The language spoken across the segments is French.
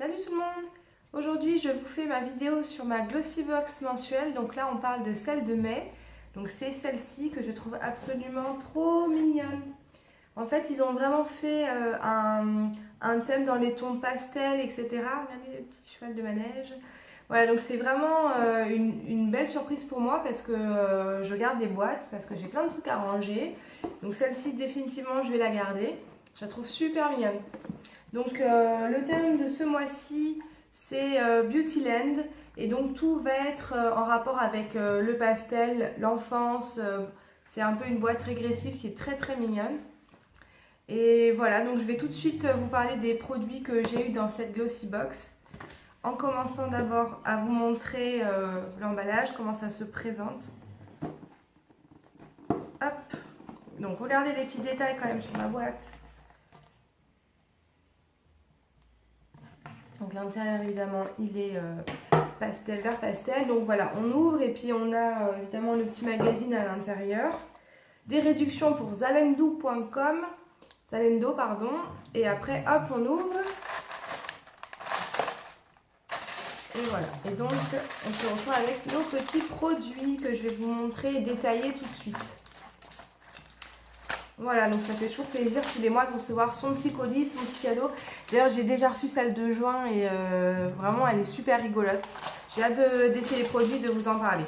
Salut tout le monde! Aujourd'hui je vous fais ma vidéo sur ma Glossybox mensuelle. Donc là on parle de celle de mai. Donc c'est celle-ci que je trouve absolument trop mignonne. En fait ils ont vraiment fait un thème dans les tons pastels, etc. Regardez le petit cheval de manège. Voilà, donc c'est vraiment une belle surprise pour moi parce que je garde les boîtes, parce que j'ai plein de trucs à ranger. Donc celle-ci définitivement je vais la garder. Je la trouve super mignonne. Donc le thème de ce mois-ci c'est Beautyland et donc tout va être en rapport avec le pastel, l'enfance. C'est un peu une boîte régressive qui est très très mignonne. Et voilà, donc je vais tout de suite vous parler des produits que j'ai eu dans cette Glossybox. En commençant d'abord à vous montrer l'emballage, comment ça se présente. Hop, donc regardez les petits détails quand même sur la boîte. Donc l'intérieur évidemment il est pastel, vert pastel. Donc voilà, on ouvre et puis on a évidemment le petit magazine à l'intérieur. Des réductions pour Zalendo.com. Zalendo pardon. Et après hop on ouvre. Et voilà. Et donc on se retrouve avec nos petits produits que je vais vous montrer et détailler tout de suite. Voilà, donc ça fait toujours plaisir tous les mois de recevoir son petit colis, son petit cadeau. D'ailleurs, j'ai déjà reçu celle de juin et vraiment, elle est super rigolote. J'ai hâte d'essayer les produits, de vous en parler.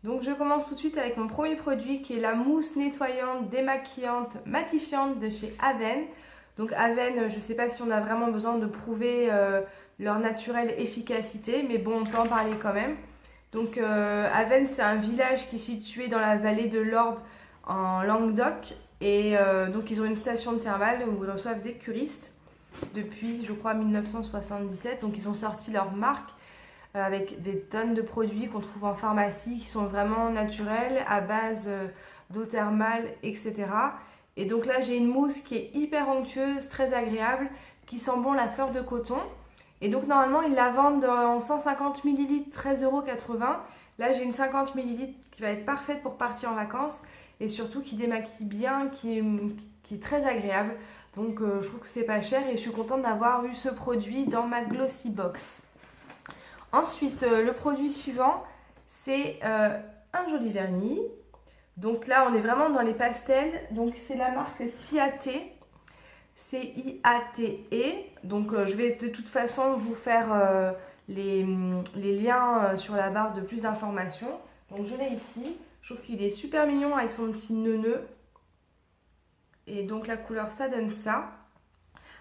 Donc, je commence tout de suite avec mon premier produit qui est la mousse nettoyante, démaquillante, matifiante de chez Aven. Donc, Aven, je ne sais pas si on a vraiment besoin de prouver leur naturelle efficacité, mais bon, on peut en parler quand même. Donc, Aven, c'est un village qui est situé dans la vallée de l'Orbe, en Languedoc, et donc ils ont une station thermale où ils reçoivent des curistes depuis je crois 1977. Donc ils ont sorti leur marque avec des tonnes de produits qu'on trouve en pharmacie qui sont vraiment naturels à base d'eau thermale, etc. Et donc là j'ai une mousse qui est hyper onctueuse, très agréable, qui sent bon la fleur de coton. Et donc normalement ils la vendent en 150 ml 13,80 €. Là j'ai une 50 ml qui va être parfaite pour partir en vacances et surtout qui démaquille bien, qui est très agréable. Donc je trouve que c'est pas cher et je suis contente d'avoir eu ce produit dans ma Glossybox. Ensuite, le produit suivant, c'est un joli vernis. Donc là, on est vraiment dans les pastels. Donc c'est la marque Ciate. C-I-A-T-E. Donc je vais de toute façon vous faire les liens sur la barre de plus d'informations. Donc je l'ai ici. Je trouve qu'il est super mignon avec son petit nœud. Et donc la couleur, ça donne ça.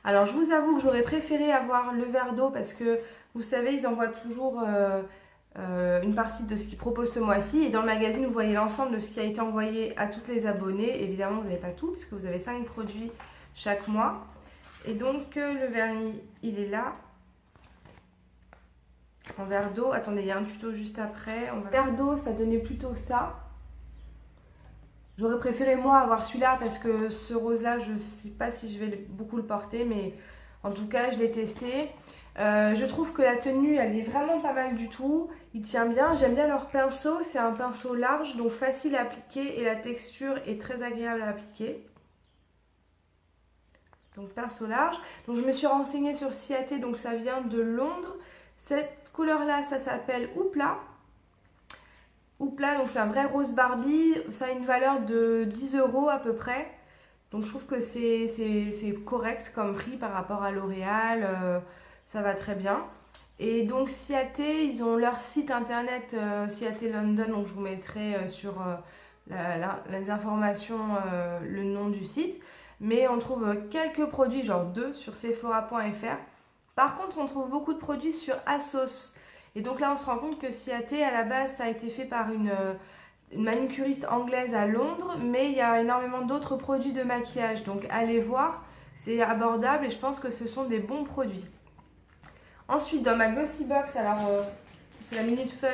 Alors je vous avoue que j'aurais préféré avoir le verre d'eau parce que vous savez, ils envoient toujours une partie de ce qu'ils proposent ce mois-ci. Et dans le magazine, vous voyez l'ensemble de ce qui a été envoyé à toutes les abonnés. Évidemment, vous n'avez pas tout puisque vous avez 5 produits chaque mois. Et donc le vernis, il est là. En verre d'eau. Attendez, il y a un tuto juste après. En verre d'eau, ça donnait plutôt ça. J'aurais préféré moi avoir celui-là parce que ce rose-là, je ne sais pas si je vais beaucoup le porter, mais en tout cas, je l'ai testé. Je trouve que la tenue, elle est vraiment pas mal du tout. Il tient bien. J'aime bien leur pinceau. C'est un pinceau large, donc facile à appliquer et la texture est très agréable à appliquer. Donc pinceau large. Donc je me suis renseignée sur Ciate, donc ça vient de Londres. Cette couleur-là, ça s'appelle Houpla. Houpla, donc c'est un vrai rose Barbie, ça a une valeur de 10 € à peu près. Donc je trouve que c'est correct comme prix par rapport à L'Oréal, ça va très bien. Et donc Ciate, ils ont leur site internet Ciate London, donc je vous mettrai sur les informations le nom du site. Mais on trouve quelques produits, genre 2 sur Sephora.fr. Par contre, on trouve beaucoup de produits sur ASOS. Et donc là, on se rend compte que Ciate, à la base, ça a été fait par une manucuriste anglaise à Londres, mais il y a énormément d'autres produits de maquillage. Donc allez voir, c'est abordable et je pense que ce sont des bons produits. Ensuite, dans ma Glossybox, alors c'est la Minute Fun.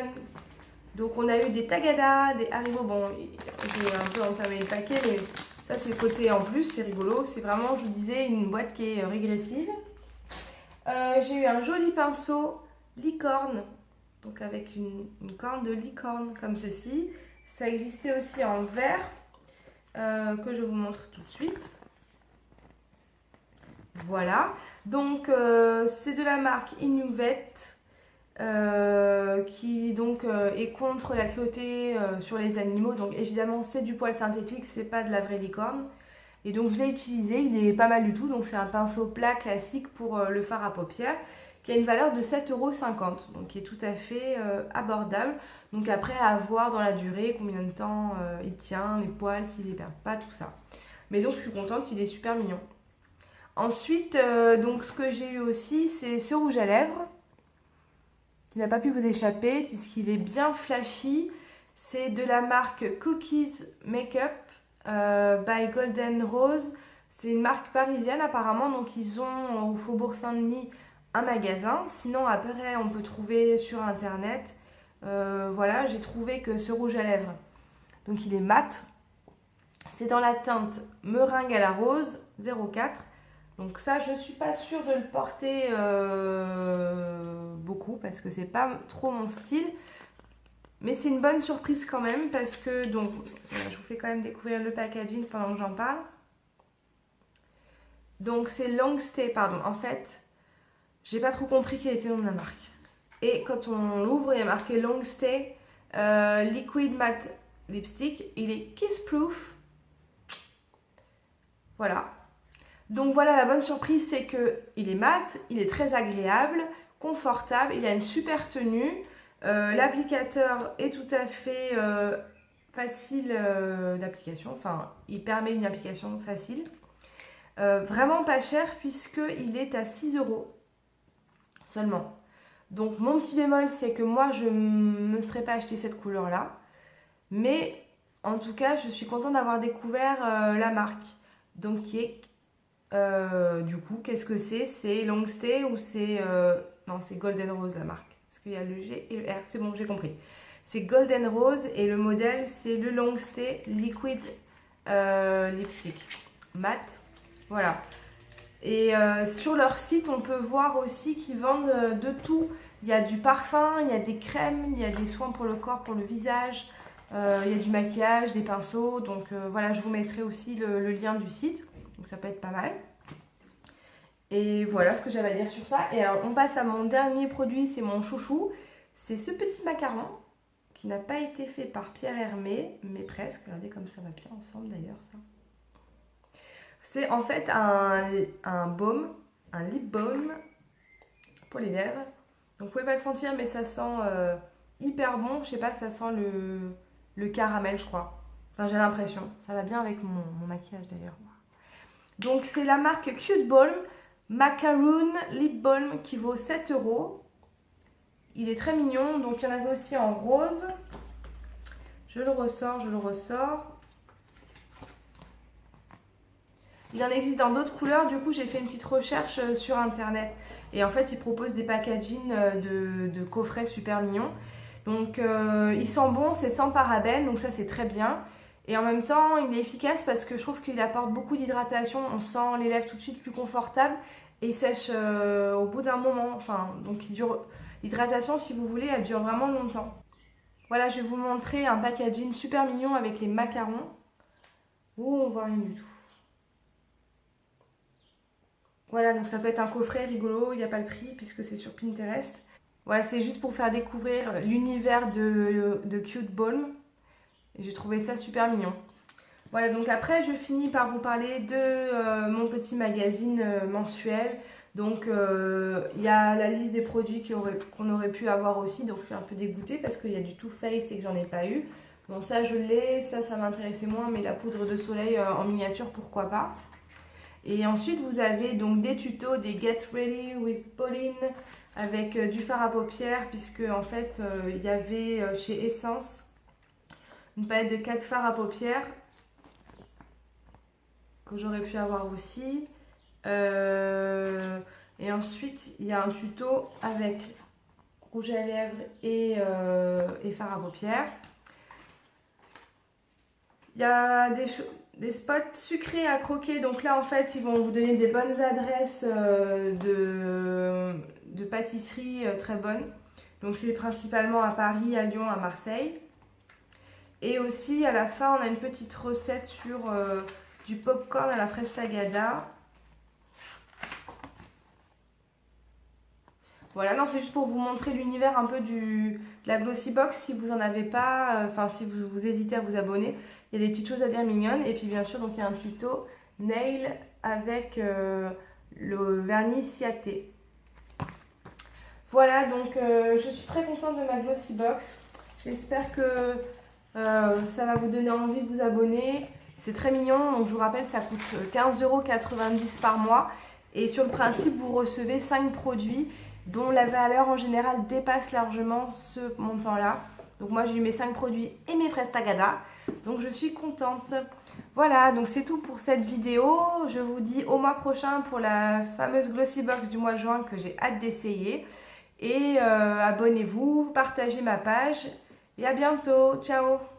Donc on a eu des Tagada, des Haribo. Bon, j'ai un peu entamé le paquet, mais ça c'est le côté en plus, c'est rigolo. C'est vraiment, je vous disais, une boîte qui est régressive. J'ai eu un joli pinceau licorne, donc avec une corne de licorne comme ceci. Ça existait aussi en vert, que je vous montre tout de suite. Voilà, Donc c'est de la marque Inuvette qui donc est contre la cruauté sur les animaux. Donc évidemment c'est du poil synthétique, c'est pas de la vraie licorne. Et donc je l'ai utilisé, il est pas mal du tout. Donc c'est un pinceau plat classique pour le fard à paupières qui a une valeur de 7,50 €, donc qui est tout à fait abordable. Donc après à voir dans la durée combien de temps il tient, les poils, s'il les perd pas, tout ça. Mais donc je suis contente, il est super mignon. Ensuite, donc ce que j'ai eu aussi, c'est ce rouge à lèvres. Il n'a pas pu vous échapper puisqu'il est bien flashy. C'est de la marque Cookies Makeup by Golden Rose. C'est une marque parisienne apparemment, donc ils ont au Faubourg Saint-Denis un magasin. Sinon après on peut trouver sur internet. Voilà, j'ai trouvé que ce rouge à lèvres, donc il est mat. C'est dans la teinte meringue à la rose 04. Donc ça, je ne suis pas sûre de le porter beaucoup parce que c'est pas trop mon style. Mais c'est une bonne surprise quand même parce que, donc, je vous fais quand même découvrir le packaging pendant que j'en parle. Donc c'est Long Stay, pardon. En fait, j'ai pas trop compris quel était le nom de la marque. Et quand on l'ouvre, il y a marqué Long Stay Liquid Matte Lipstick. Il est Kiss Proof. Voilà. Donc voilà, la bonne surprise, c'est qu'il est mat, il est très agréable, confortable, il a une super tenue. L'applicateur est tout à fait facile d'application, enfin, il permet une application facile. Vraiment pas cher puisqu'il est à 6 € seulement. Donc mon petit bémol, c'est que moi, je ne me serais pas acheté cette couleur-là. Mais en tout cas, je suis contente d'avoir découvert la marque. Donc qui est... du coup, qu'est-ce que c'est? C'est Long Stay ou c'est... non, c'est Golden Rose la marque. Parce qu'il y a le G et le R. C'est bon, j'ai compris. C'est Golden Rose et le modèle, c'est le Long Stay Liquid Lipstick. Mat. Voilà. Et sur leur site, on peut voir aussi qu'ils vendent de tout. Il y a du parfum, il y a des crèmes, il y a des soins pour le corps, pour le visage. Il y a du maquillage, des pinceaux. Donc voilà, je vous mettrai aussi le lien du site. Donc ça peut être pas mal. Et voilà ce que j'avais à dire sur ça. Et alors on passe à mon dernier produit, c'est mon chouchou. C'est ce petit macaron qui n'a pas été fait par Pierre Hermé, mais presque. Regardez comme ça va bien ensemble d'ailleurs ça. C'est en fait un baume, un lip balm pour les lèvres. Donc vous pouvez pas le sentir mais ça sent hyper bon. Je sais pas, ça sent le caramel je crois. Enfin j'ai l'impression. Ça va bien avec mon maquillage d'ailleurs. Donc c'est la marque Cute Balm Macaroon Lip Balm qui vaut 7 €. Il est très mignon. Donc il y en avait aussi en rose. Je le ressors. Il en existe dans d'autres couleurs. Du coup j'ai fait une petite recherche sur internet. Et en fait ils proposent des packaging de coffrets super mignons. Donc il sent bon, c'est sans parabènes. Donc ça c'est très bien. Et en même temps, il est efficace parce que je trouve qu'il apporte beaucoup d'hydratation. On sent les lèvres tout de suite plus confortables et il sèche au bout d'un moment. Enfin, donc l'hydratation, si vous voulez, elle dure vraiment longtemps. Voilà, je vais vous montrer un packaging super mignon avec les macarons. Oh, on voit rien du tout. Voilà, donc ça peut être un coffret rigolo, il n'y a pas le prix puisque c'est sur Pinterest. Voilà, c'est juste pour faire découvrir l'univers de Cute Balm. Et j'ai trouvé ça super mignon. Voilà, donc après je finis par vous parler de mon petit magazine mensuel. Donc il y a la liste des produits qu'on aurait pu avoir aussi. Donc je suis un peu dégoûtée parce qu'il y a du Too Faced et que j'en ai pas eu. Bon ça je l'ai, ça m'intéressait moins. Mais la poudre de soleil en miniature, pourquoi pas. Et ensuite vous avez donc des tutos, des Get Ready with Pauline avec du fard à paupières. Puisque en fait il y avait chez Essence une palette de 4 fards à paupières que j'aurais pu avoir aussi. Et ensuite, il y a un tuto avec rouge à lèvres et fard à paupières. Il y a des spots sucrés à croquer. Donc là, en fait, ils vont vous donner des bonnes adresses de pâtisseries très bonnes. Donc c'est principalement à Paris, à Lyon, à Marseille. Et aussi, à la fin, on a une petite recette sur du popcorn à la fraise tagada. Voilà, non, c'est juste pour vous montrer l'univers un peu de la Glossybox si vous en avez pas, enfin si vous hésitez à vous abonner. Il y a des petites choses à dire mignonnes. Et puis bien sûr, donc il y a un tuto nail avec le vernis Ciaté. Voilà, donc je suis très contente de ma Glossybox. J'espère que ça va vous donner envie de vous abonner. C'est très mignon, donc je vous rappelle, ça coûte 15,90 € par mois. Et sur le principe, vous recevez 5 produits dont la valeur en général dépasse largement ce montant-là. Donc moi, j'ai eu mes 5 produits et mes fraises Tagada. Donc je suis contente. Voilà, donc c'est tout pour cette vidéo. Je vous dis au mois prochain pour la fameuse Glossybox du mois de juin que j'ai hâte d'essayer. Et abonnez-vous, partagez ma page et à bientôt. Ciao!